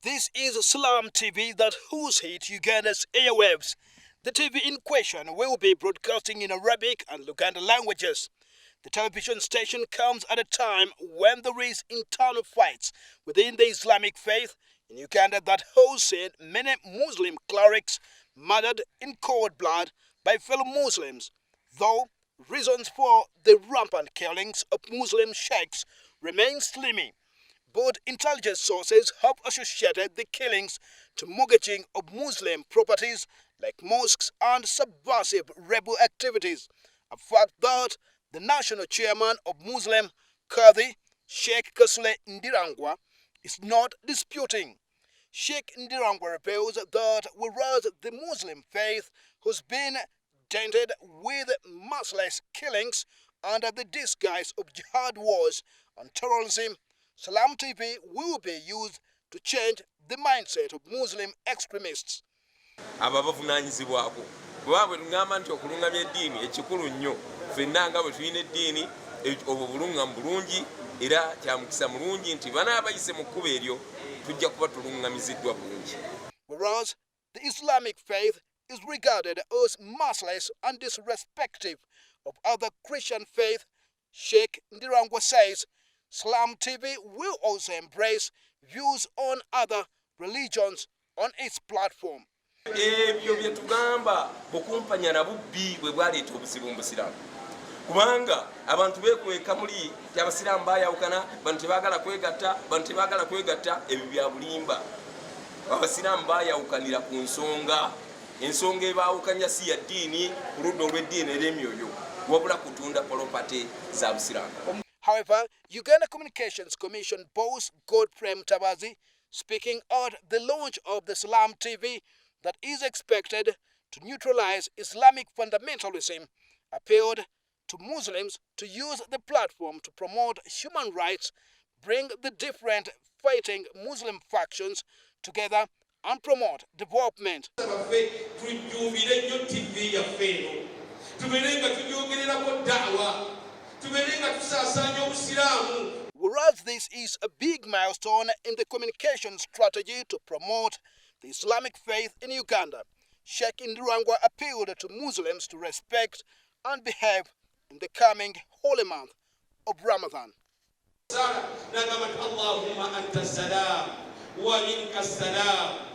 This is Salam TV that who's hit Uganda's airwaves. The TV in question will be broadcasting in Arabic and Luganda languages. The television station comes at a time when there is internal fights within the Islamic faith in Uganda that has seen many Muslim clerics murdered in cold blood by fellow Muslims, though reasons for the rampant killings of Muslim sheikhs remain slimy. Both intelligence sources have associated the killings to mortgaging of Muslim properties like mosques and subversive rebel activities, a fact that the national chairman of Muslim Khaths, Sheikh Kasule Ndirangwa, is not disputing. Sheikh Ndirangwa reveals that whereas the Muslim faith has been tainted with merciless killings under the disguise of jihad wars and terrorism, Salam TV will be used to change the mindset of Muslim extremists. Abavunanyizibwako bwe tugamba nti okulungamya eddiini ekikulu nnyo ffenna nga bwe tulina eddiini obulunga bulungi era kya mukisa mulungi nti bana abayise mu kkubo eryo tujja kuba tulungamiziddwa bulungi. Whereas the Islamic faith is regarded as merciless and disrespectful of other Christian faith, Sheikh Ndirangwa says Salam TV will also embrace views on other religions on its platform. Ebyo bye tugamba bukumpanya na bubbi bwe bwaleeta obuzibu mu Busiraamu. Kubanga abantu beekweka muli abasiraamu baayawukana, bantu tebaagala kwegatta, ebyo bya bulimba. Abasiraamu baayawukanira ku ensonga ebaawukanya si ya ddiini ku ludda olw'eddiini er'emyoyo wabula kutunda polopate za Busiraamu. However, Uganda Communications Commission boss Godfrey Mutabazi, speaking at the launch of the Salam TV that is expected to neutralize Islamic fundamentalism, appealed to Muslims to use the platform to promote human rights, bring the different fighting Muslim factions together, and promote development. Whereas this is a big milestone in the communication strategy to promote the Islamic faith in Uganda, Sheikh Ndirangwa appealed to Muslims to respect and behave in the coming holy month of Ramadan. Allahumma anta salam wa minka salam.